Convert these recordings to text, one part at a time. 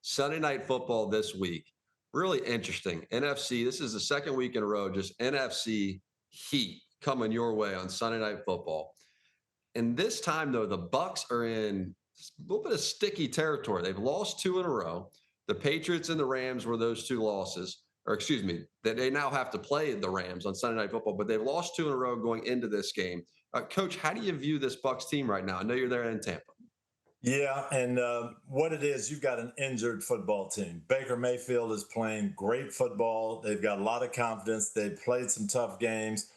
Sunday Night Football this week. Really interesting. NFC, this is the second week in a row, just NFC heat coming your way on Sunday Night Football. And this time, though, the Bucs are in a little bit of sticky territory. They've lost 2 in a row. The Patriots and the Rams were those 2 losses. Or excuse me, that they now have to play the Rams on Sunday Night Football, but they've lost 2 in a row going into this game. Coach, how do you view this Bucs team right now? I know you're there in Tampa. Yeah, and what it is, you've got an injured football team. Baker Mayfield is playing great football. They've got a lot of confidence. They've played some tough games,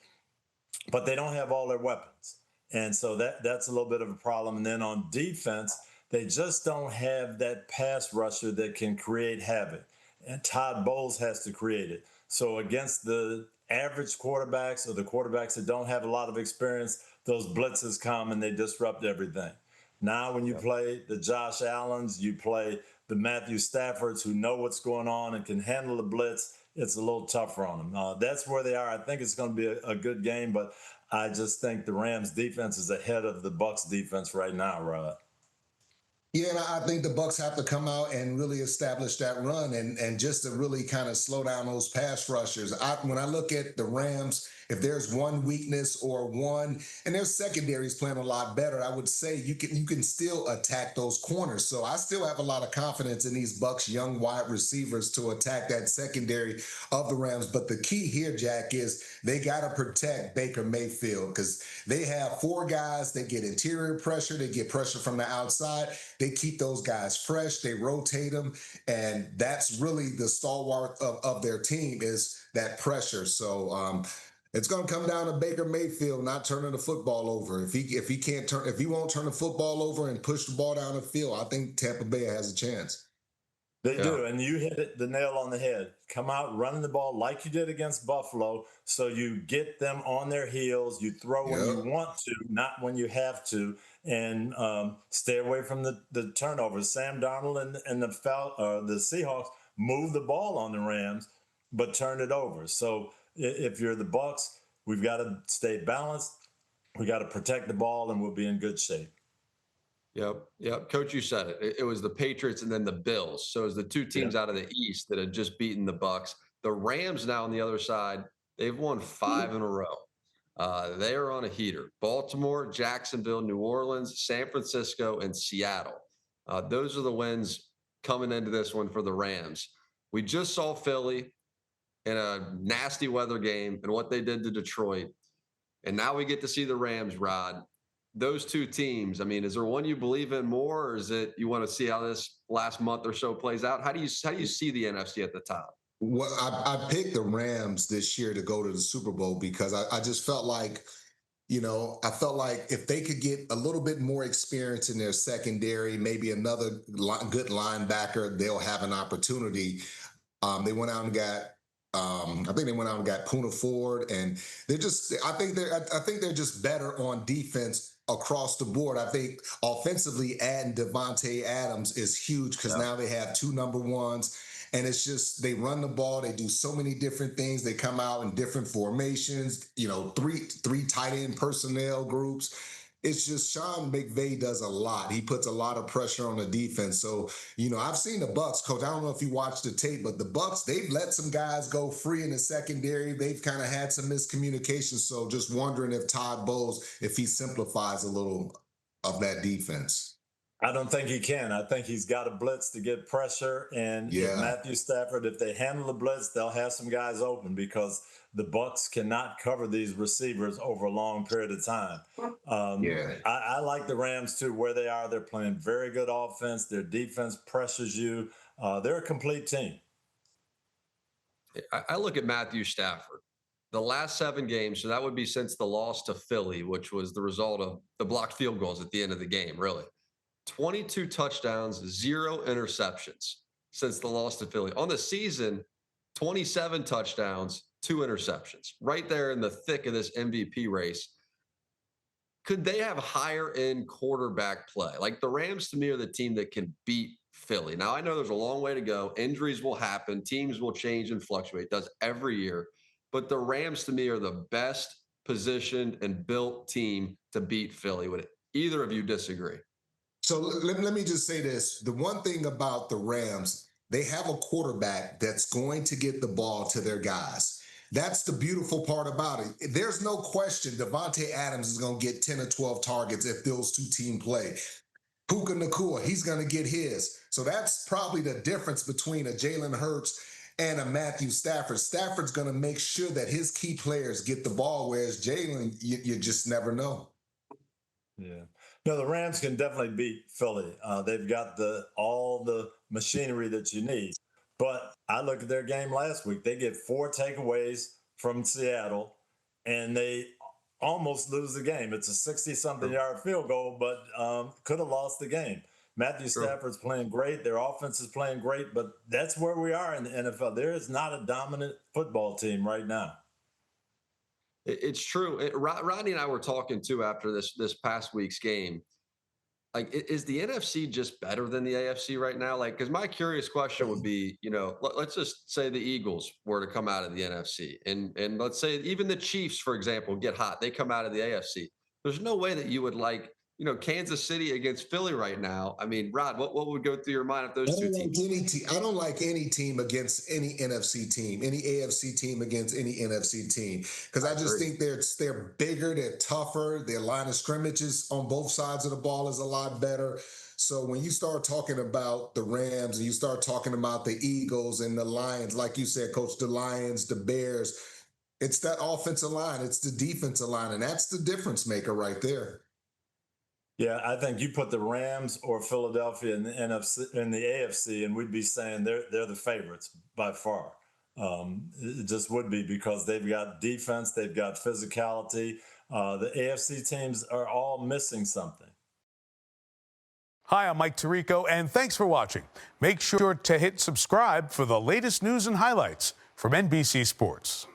but they don't have all their weapons. And so that's a little bit of a problem. And then on defense, they just don't have that pass rusher that can create havoc. And Todd Bowles has to create it. So against the average quarterbacks or the quarterbacks that don't have a lot of experience, those blitzes come and they disrupt everything. Now, when you play the Josh Allens, you play the Matthew Staffords who know what's going on and can handle the blitz, it's a little tougher on them. That's where they are. I think it's going to be a good game, but I just think the Rams defense is ahead of the Bucs defense right now, Rod. Yeah, and I think the Bucs have to come out and really establish that run and just to really kind of slow down those pass rushers. When I look at the Rams, if there's one weakness or one, and their secondary is playing a lot better, I would say you can still attack those corners. So I still have a lot of confidence in these Bucs young wide receivers to attack that secondary of the Rams. But the key here, Jack, is they got to protect Baker Mayfield because they have 4 guys. They get interior pressure. They get pressure from the outside. They keep those guys fresh. They rotate them. And that's really the stalwart of their team is that pressure. So it's going to come down to Baker Mayfield not turning the football over. If he won't turn the football over and push the ball down the field, I think Tampa Bay has a chance. They do, and you hit the nail on the head. Come out running the ball like you did against Buffalo, so you get them on their heels. You throw when you want to, not when you have to, and stay away from the turnovers. Sam Darnold and the Seahawks moved the ball on the Rams, but turned it over. So if you're the Bucs, we've got to stay balanced. We got to protect the ball, and we'll be in good shape. Yep. Coach, you said it. It was the Patriots and then the Bills. So it was the 2 teams out of the East that had just beaten the Bucs. The Rams now on the other side, they've won 5 in a row. They are on a heater. Baltimore, Jacksonville, New Orleans, San Francisco, and Seattle. Those are the wins coming into this one for the Rams. We just saw Philly in a nasty weather game and what they did to Detroit. And now we get to see the Rams, Rod. Those 2 teams, I mean, is there one you believe in more, or is it you want to see how this last month or so plays out? How do you see the NFC at the top? Well, I picked the Rams this year to go to the Super Bowl because I just felt like, I felt like if they could get a little bit more experience in their secondary, maybe another good linebacker, they'll have an opportunity. They went out and got I think they went out and got Poona Ford, and I think they're just better on defense across the board. I think offensively adding Devontae Adams is huge because now they have 2 number 1s, and it's just they run the ball. They do so many different things. They come out in different formations. 3 tight end personnel groups. It's just Sean McVay does a lot. He puts a lot of pressure on the defense. So, I've seen the Bucs, Coach. I don't know if you watched the tape, but the Bucs, they've let some guys go free in the secondary. They've kind of had some miscommunication. So just wondering if Todd Bowles, if he simplifies a little of that defense. I don't think he can. I think he's got a blitz to get pressure. And if Matthew Stafford, if they handle the blitz, they'll have some guys open because the Bucs cannot cover these receivers over a long period of time. I like the Rams, too, where they are. They're playing very good offense. Their defense pressures you. They're a complete team. I look at Matthew Stafford. The last 7 games, so that would be since the loss to Philly, which was the result of the blocked field goals at the end of the game, really. 22 touchdowns, 0 interceptions since the loss to Philly. On the season, 27 touchdowns, 2 interceptions. Right there in the thick of this MVP race. Could they have higher end quarterback play? Like the Rams, to me, are the team that can beat Philly. Now, I know there's a long way to go. Injuries will happen. Teams will change and fluctuate. It does every year. But the Rams, to me, are the best positioned and built team to beat Philly. Would either of you disagree? So let me just say this. The one thing about the Rams, they have a quarterback that's going to get the ball to their guys. That's the beautiful part about it. There's no question Devontae Adams is going to get 10 or 12 targets if those two teams play. Puka Nacua, he's going to get his. So that's probably the difference between a Jalen Hurts and a Matthew Stafford. Stafford's going to make sure that his key players get the ball, whereas Jalen, you just never know. Yeah. No, the Rams can definitely beat Philly. They've got all the machinery that you need. But I looked at their game last week. They get 4 takeaways from Seattle, and they almost lose the game. It's a 60-something yard field goal, but could have lost the game. Matthew Stafford's playing great. Their offense is playing great, but that's where we are in the NFL. There is not a dominant football team right now. It's true. Rodney and I were talking too after this past week's game. Like, is the NFC just better than the AFC right now? Like, because my curious question would be, let's just say the Eagles were to come out of the NFC, and let's say even the Chiefs, for example, get hot. They come out of the AFC. There's no way that you would like, Kansas City against Philly right now. I mean, Rod, what would go through your mind if those two teams? I don't like any team against any NFC team, any AFC team against any NFC team, because I just think they're bigger, they're tougher, their line of scrimmages on both sides of the ball is a lot better. So when you start talking about the Rams and you start talking about the Eagles and the Lions, like you said, Coach, the Lions, the Bears, it's that offensive line, it's the defensive line, and that's the difference maker right there. Yeah, I think you put the Rams or Philadelphia in the NFC, in the AFC, and we'd be saying they're the favorites by far. It just would be because they've got defense, they've got physicality. The AFC teams are all missing something. Hi, I'm Mike Tirico, and thanks for watching. Make sure to hit subscribe for the latest news and highlights from NBC Sports.